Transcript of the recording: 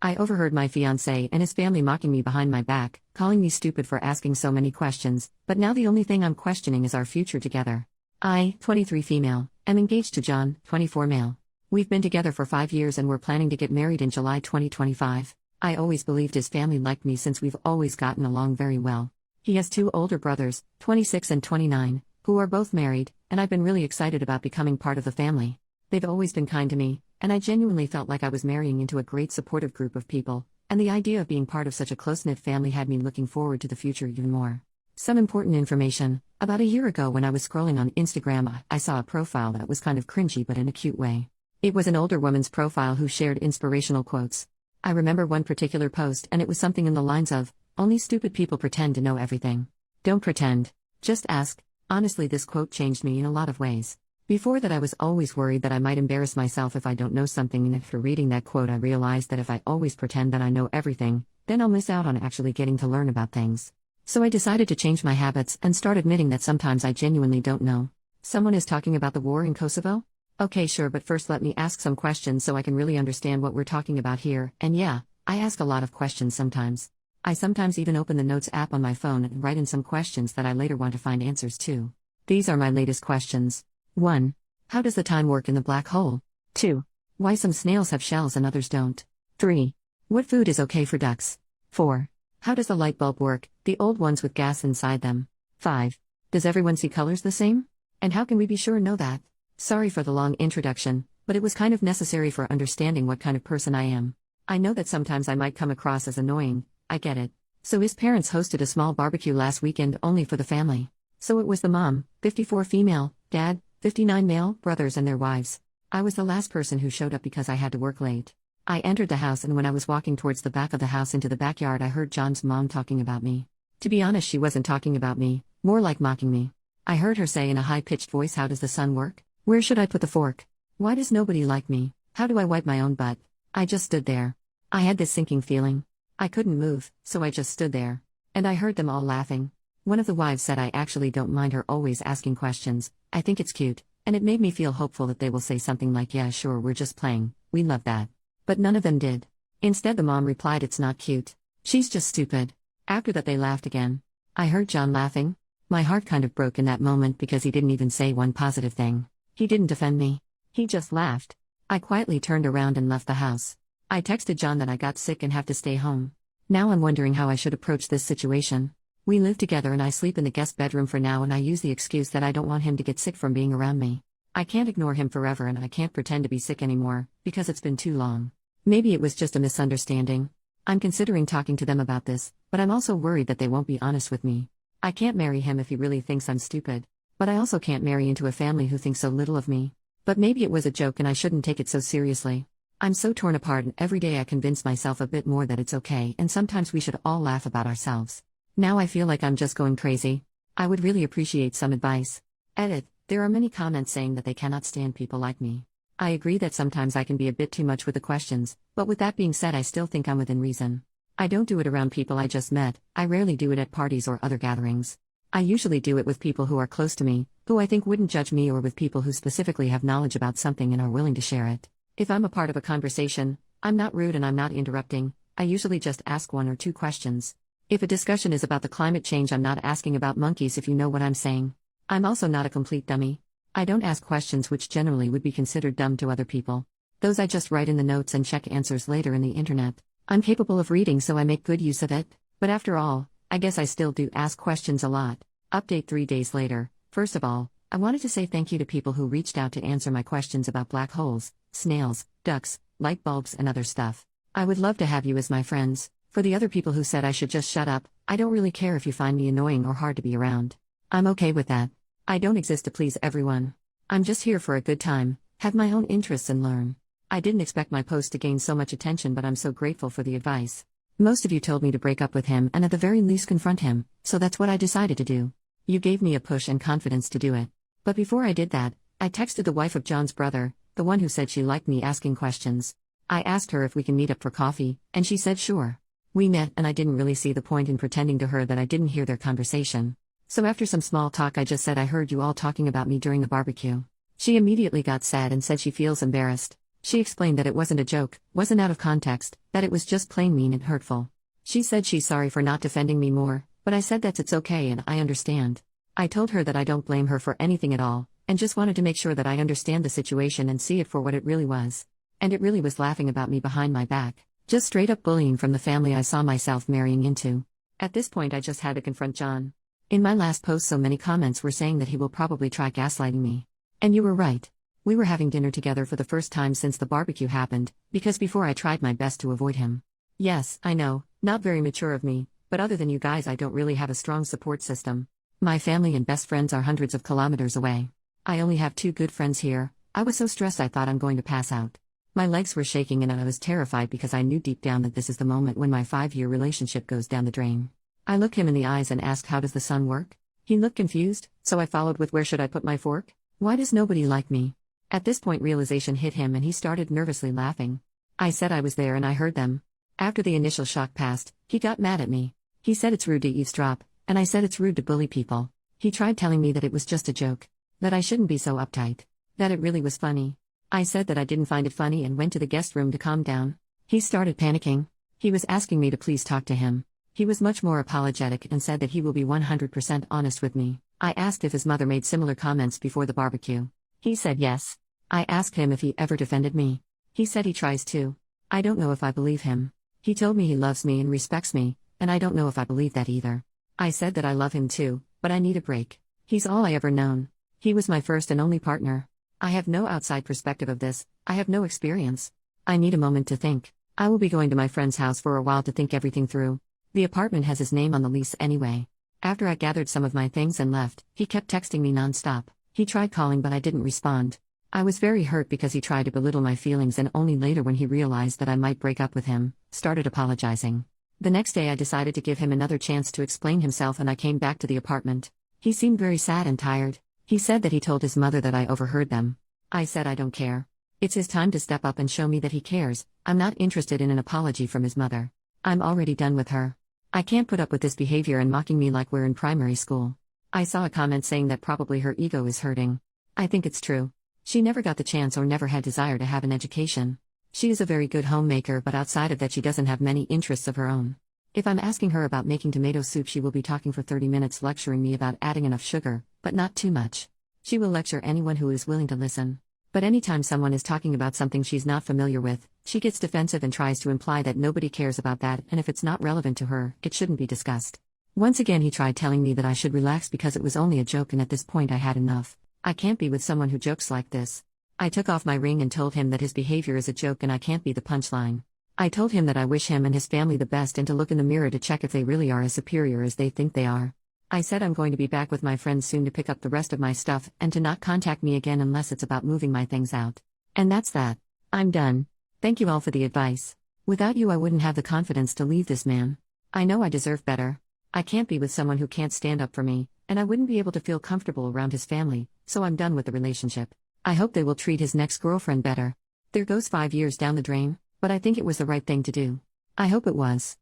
I overheard my fiancé and his family mocking me behind my back, calling me stupid for asking so many questions, but now the only thing I'm questioning is our future together. I, 23 female, am engaged to John, 24 male. We've been together for 5 years and we're planning to get married in July 2025. I always believed his family liked me since we've always gotten along very well. He has 2 older brothers, 26 and 29, who are both married, and I've been really excited about becoming part of the family. They've always been kind to me, and I genuinely felt like I was marrying into a great supportive group of people, and the idea of being part of such a close-knit family had me looking forward to the future even more. Some important information: about a year ago when I was scrolling on Instagram, I saw a profile that was kind of cringy but in a cute way. It was an older woman's profile who shared inspirational quotes. I remember one particular post and it was something in the lines of, "Only stupid people pretend to know everything. Don't pretend. Just ask." Honestly, this quote changed me in a lot of ways. Before that I was always worried that I might embarrass myself if I don't know something, and after reading that quote I realized that if I always pretend that I know everything, then I'll miss out on actually getting to learn about things. So I decided to change my habits and start admitting that sometimes I genuinely don't know. Someone is talking about the war in Kosovo? Okay, sure, but first let me ask some questions so I can really understand what we're talking about here. And yeah, I ask a lot of questions sometimes. I sometimes even open the Notes app on my phone and write in some questions that I later want to find answers to. These are my latest questions. 1. How does the time work in the black hole? 2. Why some snails have shells and others don't? 3. What food is okay for ducks? 4. How does the light bulb work, the old ones with gas inside them? 5. Does everyone see colors the same? And how can we be sure know that? Sorry for the long introduction, but it was kind of necessary for understanding what kind of person I am. I know that sometimes I might come across as annoying, I get it. So his parents hosted a small barbecue last weekend only for the family. So it was the mom, 54 female, dad, 59 male, brothers and their wives. I was the last person who showed up because I had to work late. I entered the house, and when I was walking towards the back of the house into the backyard I heard John's mom talking about me. To be honest, she wasn't talking about me, more like mocking me. I heard her say in a high-pitched voice, "How does the sun work? Where should I put the fork? Why does nobody like me? How do I wipe my own butt?" I just stood there. I had this sinking feeling. I couldn't move, so I just stood there. And I heard them all laughing. One of the wives said I actually don't mind her always asking questions, I think it's cute, and it made me feel hopeful that they will say something like, "Yeah sure, we're just playing, we love that." But none of them did. Instead the mom replied, "It's not cute. She's just stupid." After that they laughed again. I heard John laughing. My heart kind of broke in that moment because he didn't even say one positive thing. He didn't defend me. He just laughed. I quietly turned around and left the house. I texted John that I got sick and have to stay home. Now I'm wondering how I should approach this situation. We live together and I sleep in the guest bedroom for now, and I use the excuse that I don't want him to get sick from being around me. I can't ignore him forever and I can't pretend to be sick anymore, because it's been too long. Maybe it was just a misunderstanding. I'm considering talking to them about this, but I'm also worried that they won't be honest with me. I can't marry him if he really thinks I'm stupid. But I also can't marry into a family who thinks so little of me. But maybe it was a joke and I shouldn't take it so seriously. I'm so torn apart, and every day I convince myself a bit more that it's okay and sometimes we should all laugh about ourselves. Now I feel like I'm just going crazy. I would really appreciate some advice. Edit. There are many comments saying that they cannot stand people like me. I agree that sometimes I can be a bit too much with the questions, but with that being said I still think I'm within reason. I don't do it around people I just met, I rarely do it at parties or other gatherings. I usually do it with people who are close to me, who I think wouldn't judge me, or with people who specifically have knowledge about something and are willing to share it. If I'm a part of a conversation, I'm not rude and I'm not interrupting, I usually just ask 1 or 2 questions. If a discussion is about the climate change, I'm not asking about monkeys, if you know what I'm saying. I'm also not a complete dummy. I don't ask questions which generally would be considered dumb to other people. Those I just write in the notes and check answers later in the internet. I'm capable of reading, so I make good use of it. But after all, I guess I still do ask questions a lot. Update 3 days later. First of all, I wanted to say thank you to people who reached out to answer my questions about black holes, snails, ducks, light bulbs and other stuff. I would love to have you as my friends. For the other people who said I should just shut up, I don't really care if you find me annoying or hard to be around. I'm okay with that. I don't exist to please everyone. I'm just here for a good time, have my own interests and learn. I didn't expect my post to gain so much attention, but I'm so grateful for the advice. Most of you told me to break up with him and at the very least confront him, so that's what I decided to do. You gave me a push and confidence to do it. But before I did that, I texted the wife of John's brother, the one who said she liked me asking questions. I asked her if we can meet up for coffee, and she said sure. We met, and I didn't really see the point in pretending to her that I didn't hear their conversation. So after some small talk I just said, "I heard you all talking about me during the barbecue." She immediately got sad and said she feels embarrassed. She explained that it wasn't a joke, wasn't out of context, that it was just plain mean and hurtful. She said she's sorry for not defending me more, but I said that it's okay and I understand. I told her that I don't blame her for anything at all, and just wanted to make sure that I understand the situation and see it for what it really was. And it really was laughing about me behind my back. Just straight up bullying from the family I saw myself marrying into. At this point I just had to confront John. In my last post so many comments were saying that he will probably try gaslighting me. And you were right. We were having dinner together for the first time since the barbecue happened, because before I tried my best to avoid him. Yes, I know, not very mature of me, but other than you guys I don't really have a strong support system. My family and best friends are hundreds of kilometers away. I only have 2 good friends here. I was so stressed I thought I'm going to pass out. My legs were shaking and I was terrified because I knew deep down that this is the moment when my 5-year relationship goes down the drain. I looked him in the eyes and asked, how does the sun work? He looked confused, so I followed with, where should I put my fork? Why does nobody like me? At this point realization hit him and he started nervously laughing. I said I was there and I heard them. After the initial shock passed, he got mad at me. He said it's rude to eavesdrop, and I said it's rude to bully people. He tried telling me that it was just a joke. That I shouldn't be so uptight. That it really was funny. I said that I didn't find it funny and went to the guest room to calm down. He started panicking. He was asking me to please talk to him. He was much more apologetic and said that he will be 100% honest with me. I asked if his mother made similar comments before the barbecue. He said yes. I asked him if he ever defended me. He said he tries to. I don't know if I believe him. He told me he loves me and respects me, and I don't know if I believe that either. I said that I love him too, but I need a break. He's all I ever known. He was my first and only partner. I have no outside perspective of this, I have no experience. I need a moment to think. I will be going to my friend's house for a while to think everything through. The apartment has his name on the lease anyway. After I gathered some of my things and left, he kept texting me non-stop. He tried calling but I didn't respond. I was very hurt because he tried to belittle my feelings and only later when he realized that I might break up with him, started apologizing. The next day I decided to give him another chance to explain himself and I came back to the apartment. He seemed very sad and tired. He said that he told his mother that I overheard them. I said I don't care. It's his time to step up and show me that he cares. I'm not interested in an apology from his mother. I'm already done with her. I can't put up with this behavior and mocking me like we're in primary school. I saw a comment saying that probably her ego is hurting. I think it's true. She never got the chance or never had desire to have an education. She is a very good homemaker but outside of that she doesn't have many interests of her own. If I'm asking her about making tomato soup she will be talking for 30 minutes lecturing me about adding enough sugar, but not too much. She will lecture anyone who is willing to listen. But anytime someone is talking about something she's not familiar with, she gets defensive and tries to imply that nobody cares about that and if it's not relevant to her, it shouldn't be discussed. Once again he tried telling me that I should relax because it was only a joke and at this point I had enough. I can't be with someone who jokes like this. I took off my ring and told him that his behavior is a joke and I can't be the punchline. I told him that I wish him and his family the best and to look in the mirror to check if they really are as superior as they think they are. I said I'm going to be back with my friends soon to pick up the rest of my stuff and to not contact me again unless it's about moving my things out. And that's that. I'm done. Thank you all for the advice. Without you I wouldn't have the confidence to leave this man. I know I deserve better. I can't be with someone who can't stand up for me, and I wouldn't be able to feel comfortable around his family, so I'm done with the relationship. I hope they will treat his next girlfriend better. There goes 5 years down the drain, but I think it was the right thing to do. I hope it was.